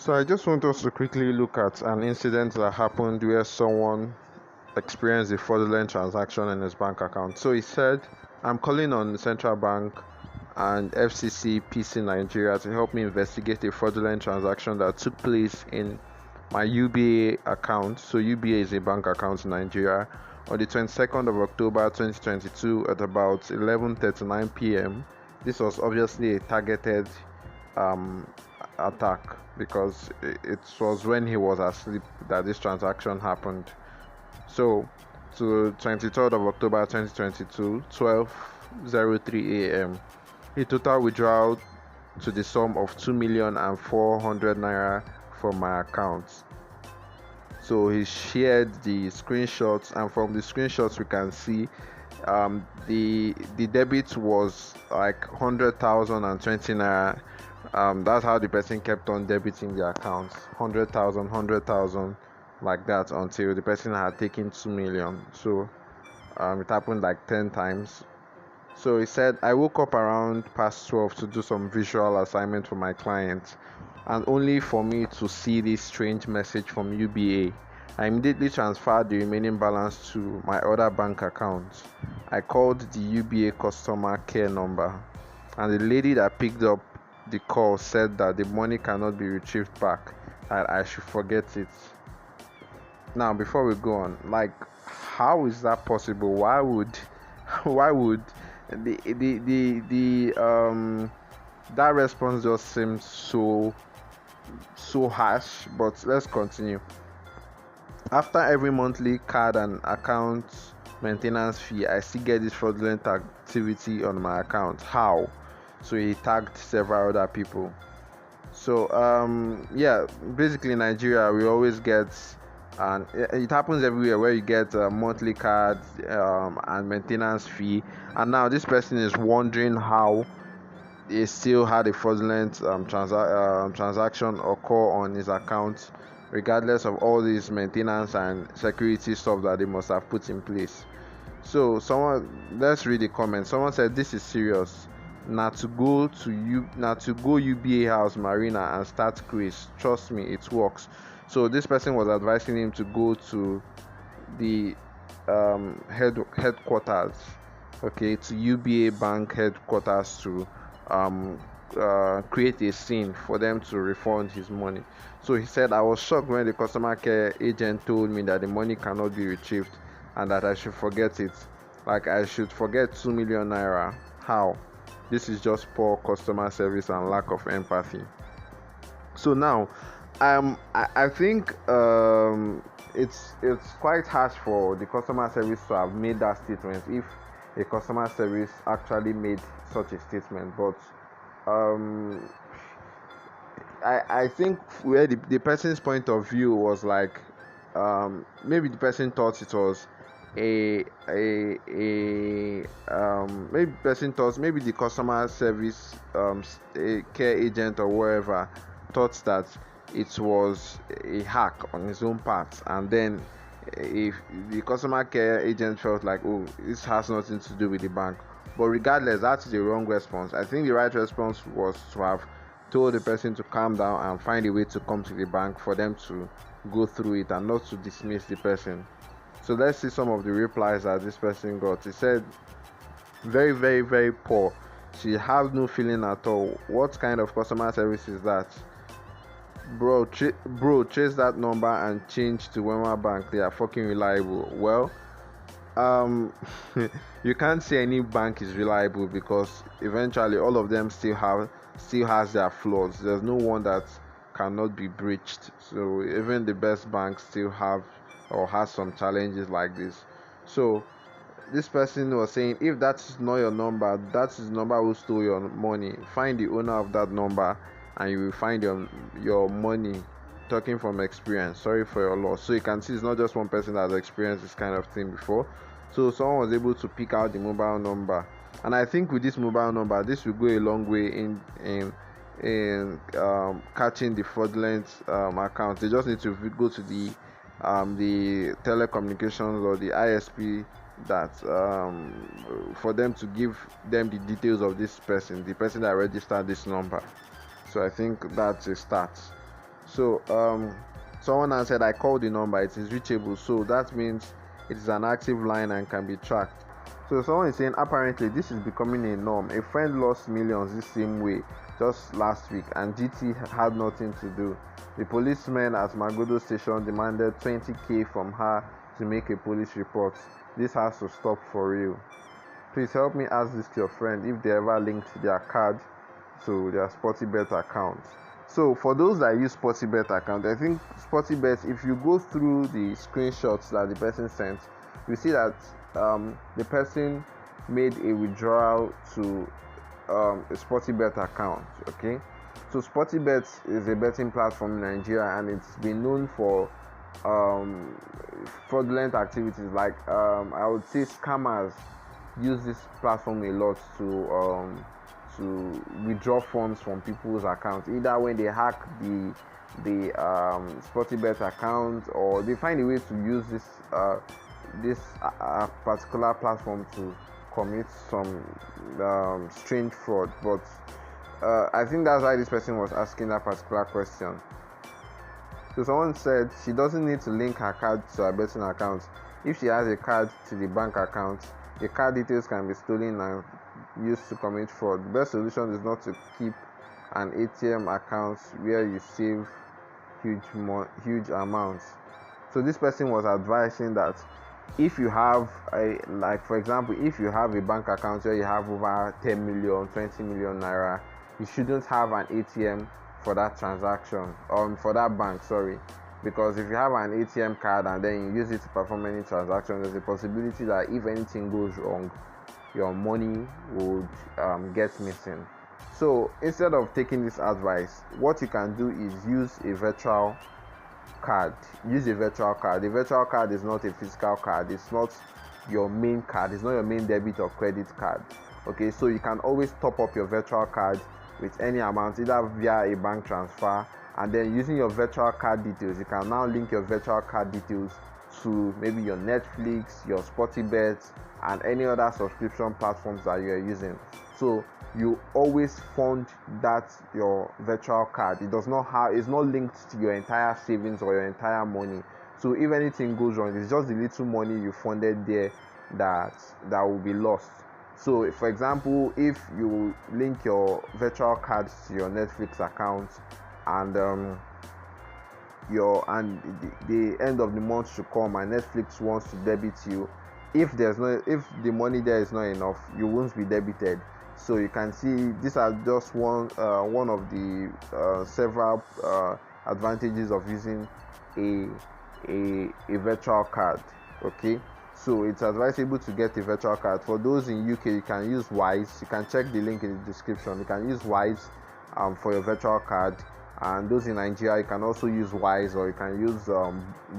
So I just want us to quickly look at an incident that happened where someone experienced a fraudulent transaction in his bank account. So he said, I'm calling on the central bank and FCC PC Nigeria to help me investigate a fraudulent transaction that took place in my UBA account. So UBA is a bank account in Nigeria on the 22nd of October 2022 at about 11:39 p.m. This was obviously a targeted um, attack because it was when he was asleep that this transaction happened. So, to 23rd of October 2022, 12:03 a.m., a total withdrawal to the sum of 2,400,000 naira from my account. So he shared the screenshots, and from the screenshots we can see the debit was like 100,020 naira. That's how the person kept on debiting the accounts, 100,000, like that, until the person had taken 2 million. So it happened like 10 times. So he said, I woke up around past 12 to do some visual assignment for my client, and only for me to see this strange message from UBA. I immediately transferred the remaining balance to my other bank account. I called the UBA customer care number, and the lady that picked up the call said that the money cannot be retrieved back, and I should forget it. Now, before we go on, like, how is that possible? Why would the that response just seems so harsh? But let's continue. After every monthly card and account maintenance fee, I still get this fraudulent activity on my account. How? So he tagged several other people. So yeah, basically in Nigeria we always get, and it happens everywhere, where you get a monthly card and maintenance fee, and now this person is wondering how he still had a fraudulent transaction occur on his account, regardless of all this maintenance and security stuff that they must have put in place. So let's read the comment. Someone said, this is serious. Not to go UBA House Marina and start craze. Trust me, it works. So this person was advising him to go to the headquarters, okay, to UBA Bank headquarters to create a scene for them to refund his money. So he said, I was shocked when the customer care agent told me that the money cannot be retrieved and that I should forget it. Like, I should forget 2 million naira. How? This is just poor customer service and lack of empathy. So now, I think it's quite harsh for the customer service to have made that statement, if a customer service actually made such a statement. But I think where the person's point of view was like, maybe the person thought it was maybe the person thought, maybe the customer service care agent or wherever thought that it was a hack on his own part, and then if the customer care agent felt like, oh, this has nothing to do with the bank. But regardless, that's the wrong response. I think the right response was to have told the person to calm down and find a way to come to the bank for them to go through it, and not to dismiss the person. So let's see some of the replies that this person got. He said, very, very, very poor. She has no feeling at all. What kind of customer service is that? Bro, chase that number and change to Wema Bank. They are fucking reliable. Well, you can't say any bank is reliable, because eventually all of them still has their flaws. There's no one that cannot be breached. So even the best banks still have or has some challenges like this. So this person was saying, if that is not your number, that is the number who stole your money. Find the owner of that number and you will find your money. Talking from experience, sorry for your loss. So you can see it's not just one person that has experienced this kind of thing before. So someone was able to pick out the mobile number, and I think with this mobile number, this will go a long way in catching the fraudulent accounts. They just need to go to the telecommunications or the ISP that for them to give them the details of this person, the person that registered this number. So I think that's a start. So someone answered, I called the number, it is reachable. So that means it is an active line and can be tracked. So someone is saying apparently this is becoming a norm. A friend lost millions this same way just last week and GT had nothing to do. The policemen at Magodo station demanded 20k from her to make a police report. This has to stop for real. Please help me ask this to your friend if they ever linked their card to their SportyBet account. So for those that use SportyBet account, I think SportyBet, if you go through the screenshots that the person sent, you see that the person made a withdrawal to a SportyBet account. Okay, so SportyBet is a betting platform in Nigeria, and it's been known for fraudulent activities. Like I would say scammers use this platform a lot to withdraw funds from people's accounts, either when they hack the SportyBet account, or they find a way to use this particular platform to commit some strange fraud. But I think that's why this person was asking that particular question. So someone said she doesn't need to link her card to her betting account. If she has a card to the bank account, the card details can be stolen and used to commit fraud. The best solution is not to keep an ATM account where you save huge amounts. So this person was advising that if you have for example, if you have a bank account where you have over 10 million, 20 million naira, you shouldn't have an ATM for that transaction, for that bank, sorry. Because if you have an ATM card and then you use it to perform any transaction, there's a possibility that if anything goes wrong, your money would get missing. So instead of taking this advice, what you can do is use a virtual card. Use a virtual card. The virtual card is not a physical card. It's not your main card. It's not your main debit or credit card. Okay, so you can always top up your virtual card with any amount, either via a bank transfer, and then using your virtual card details, you can now link your virtual card details to maybe your Netflix, your SportyBet, and any other subscription platforms that you are using. So you always fund that your virtual card. It's not linked to your entire savings or your entire money. So if anything goes wrong, it's just the little money you funded there that will be lost. So for example, if you link your virtual card to your Netflix account and the end of the month should come and Netflix wants to debit you, if the money there is not enough, you won't be debited. So you can see these are just one of the several advantages of using a virtual card. Okay, so it's advisable to get a virtual card. For those in UK, you can use Wise. You can check the link in the description. You can use Wise for your virtual card. And those in Nigeria, you can also use Wise, or you can use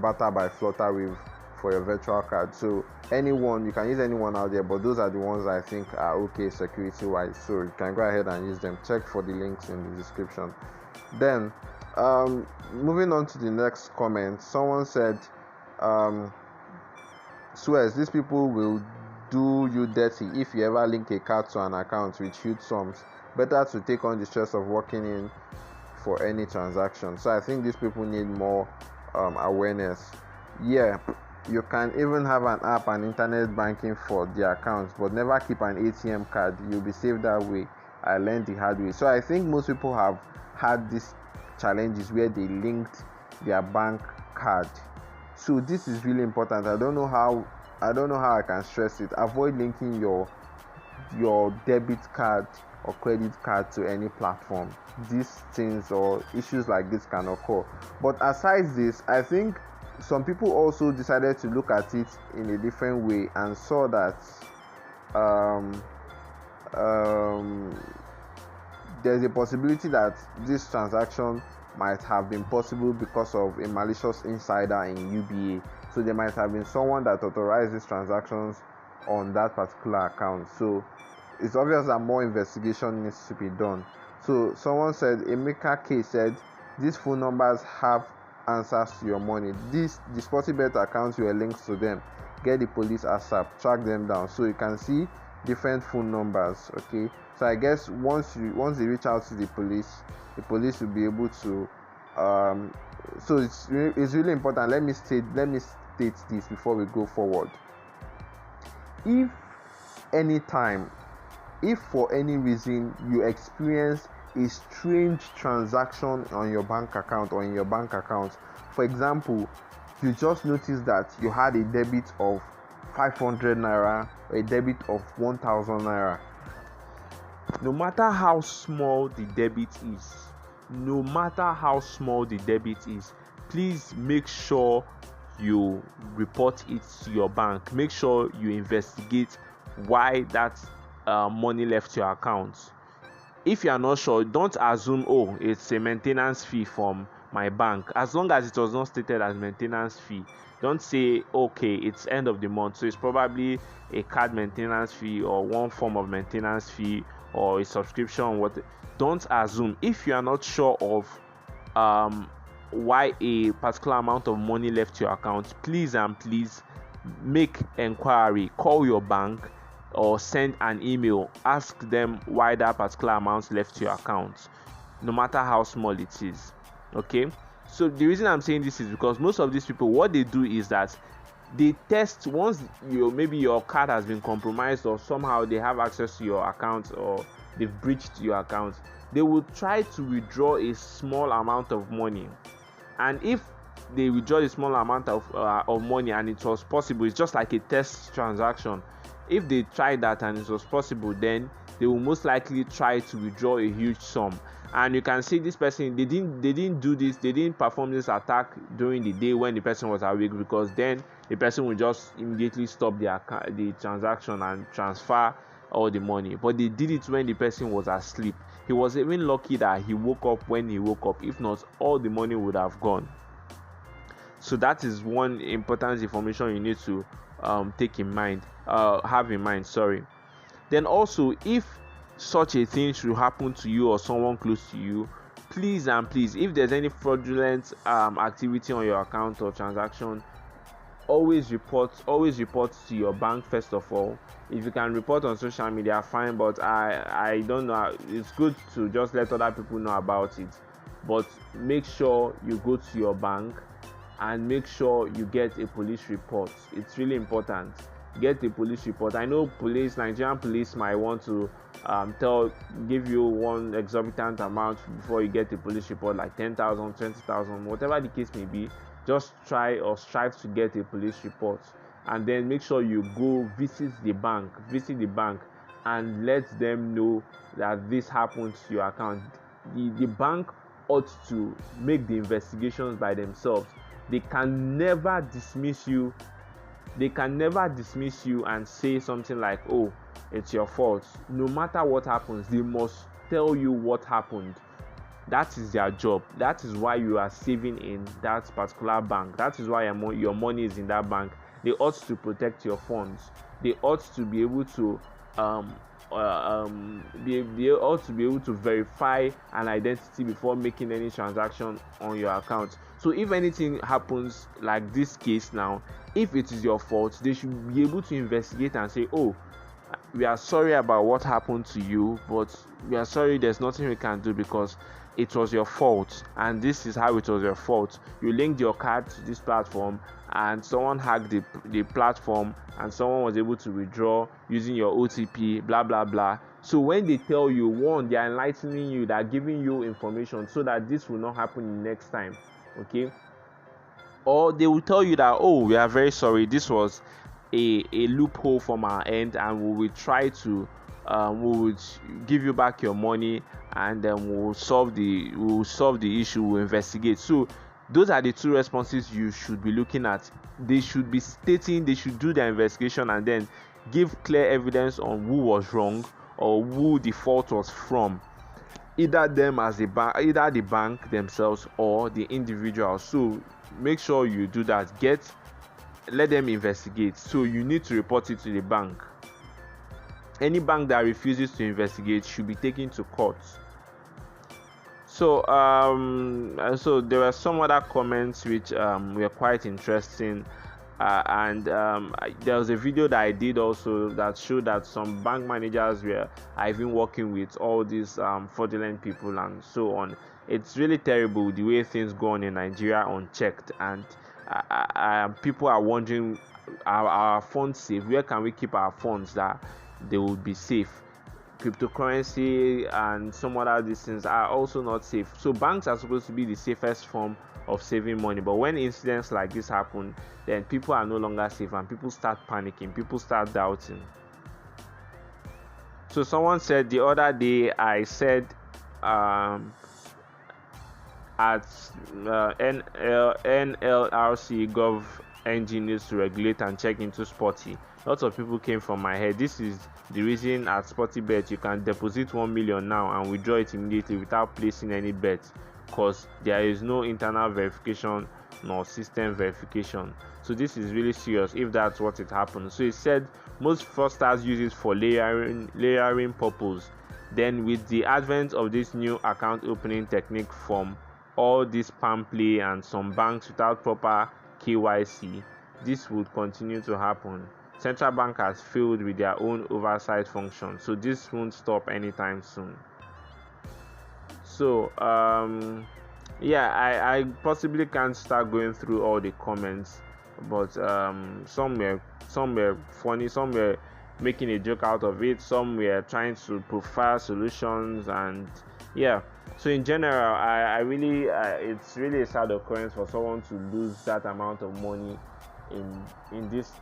Barter by Flutterwave for your virtual card. So you can use anyone out there, but those are the ones I think are okay security wise. So you can go ahead and use them. Check for the links in the description. Then moving on to the next comment, someone said, swears these people will do you dirty if you ever link a card to an account with huge sums. Better to take on the stress of working in for any transaction. So I think these people need more awareness. Yeah, you can even have an app and internet banking for the accounts, but never keep an ATM card. You'll be safe that way. I learned the hard way. So I think most people have had these challenges where they linked their bank card. So this is really important. I don't know how I can stress it. Avoid linking your debit card or credit card to any platform. These things or issues like this can occur. But aside this, I think some people also decided to look at it in a different way and saw that there's a possibility that this transaction might have been possible because of a malicious insider in UBA. So there might have been someone that authorized these transactions on that particular account. So it's obvious that more investigation needs to be done. So someone said, Emeka K said, these phone numbers have answers to your money. The SportyBet accounts, you are linked to them. Get the police ASAP, track them down. So you can see different phone numbers. Okay, so I guess once they reach out to the police will be able to um so it's really important. Let me state this before we go forward. If anytime, if for any reason you experience a strange transaction on your bank account or in your bank account, for example, you just noticed that you had a debit of 500 naira or a debit of 1000 naira, no matter how small the debit is, please make sure you report it to your bank. Make sure you investigate why that money left your account. If you are not sure, don't assume, oh, it's a maintenance fee from my bank. As long as it was not stated as maintenance fee, don't say, okay, it's end of the month, so it's probably a card maintenance fee or one form of maintenance fee or a subscription. Don't assume. If you are not sure of why a particular amount of money left your account, please make inquiry. Call your bank or send an email. Ask them why that particular amount left your account, no matter how small it is. Okay, so the reason I'm saying this is because most of these people, what they do is that they test. Once maybe your card has been compromised or somehow they have access to your account or they've breached your account, they will try to withdraw a small amount of money. And if they withdraw a small amount of money and it was possible, it's just like a test transaction. If they tried that and it was possible, then they will most likely try to withdraw a huge sum. And you can see this person, they didn't perform this attack during the day when the person was awake, because then the person will just immediately stop the transaction and transfer all the money. But they did it when the person was asleep. He was even lucky that he woke up when he woke up. If not, all the money would have gone. So that is one important information you need to have in mind. Then also, if such a thing should happen to you or someone close to you, please, if there's any fraudulent activity on your account or transaction, always report to your bank first of all. If you can report on social media, fine, but I don't know, it's good to just let other people know about it. But make sure you go to your bank and make sure you get a police report. It's really important. Get a police report. I know Nigerian police might want to give you one exorbitant amount before you get a police report, like 10,000, 20,000, whatever the case may be. Just try or strive to get a police report, and then make sure you go visit the bank and let them know that this happened to your account. The bank ought to make the investigations by themselves. They can never dismiss you and say something like, oh, it's your fault. No matter what happens, they must tell you what happened. That is their job. That is why you are saving in that particular bank. That is why your money is in that bank. They ought to protect your funds. They ought to be able to they ought to be able to verify an identity before making any transaction on your account. So if anything happens like this case now, if it is your fault, they should be able to investigate and say, oh, we are sorry about what happened to you, but we are sorry, there's nothing we can do because it was your fault, and this is how it was your fault. You linked your card to this platform and someone hacked the platform and someone was able to withdraw using your OTP, blah blah blah. So when they tell you, one, they are enlightening you, they are giving you information so that this will not happen next time. Okay, or they will tell you that, oh, we are very sorry, this was a loophole from our end, and we will try to we will give you back your money, and then we will solve the issue, we'll investigate. So those are the two responses you should be looking at. They should do their investigation and then give clear evidence on who was wrong or who the fault was from, either the bank themselves or the individual. So make sure you do that. Let them investigate. So you need to report it to the bank. Any bank that refuses to investigate should be taken to court. So so there were some other comments which were quite interesting. And there was a video that I did also that showed that some bank managers were even working with all these fraudulent people and so on. It's really terrible the way things go on in Nigeria unchecked, and people are wondering, are our funds safe? Where can we keep our funds that they will be safe? Cryptocurrency and some other these things are also not safe. So banks are supposed to be the safest form of saving money, but when incidents like this happen, then people are no longer safe and people start panicking, people start doubting. So someone said the other day, I said at NLRC Gov NG needs to regulate and check into Sporty. Lots of people came from my head. This is the reason at Sporty Bet you can deposit 1 million now and withdraw it immediately without placing any bet, because there is no internal verification nor system verification. So this is really serious if that's what it happens. So it said most fraudsters use it for layering purpose. Then with the advent of this new account opening technique from all this spam play and some banks without proper KYC, this would continue to happen. Central bank has failed with their own oversight function, so this won't stop anytime soon. So yeah, I possibly can't start going through all the comments, but some were funny, some were making a joke out of it, some were trying to provide solutions, and yeah. So in general, I really it's really a sad occurrence for someone to lose that amount of money in this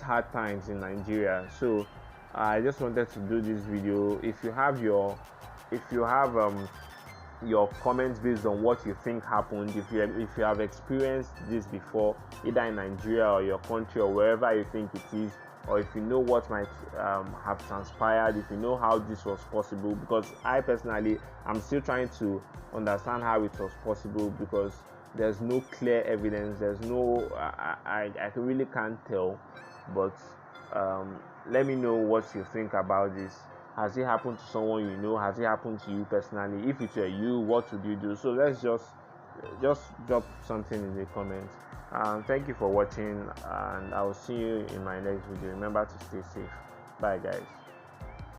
hard times in Nigeria. So I just wanted to do this video. If you have your comments based on what you think happened, if you have experienced this before, either in Nigeria or your country or wherever you think it is, or if you know what might have transpired, if you know how this was possible, because I personally am still trying to understand how it was possible, because there's no clear evidence, there's no I really can't tell. But let me know what you think about this. Has it happened to someone you know? Has it happened to you personally? If it were you, what would you do? So let's just drop something in the comments. Thank you for watching, and I will see you in my next video. Remember to stay safe. Bye guys.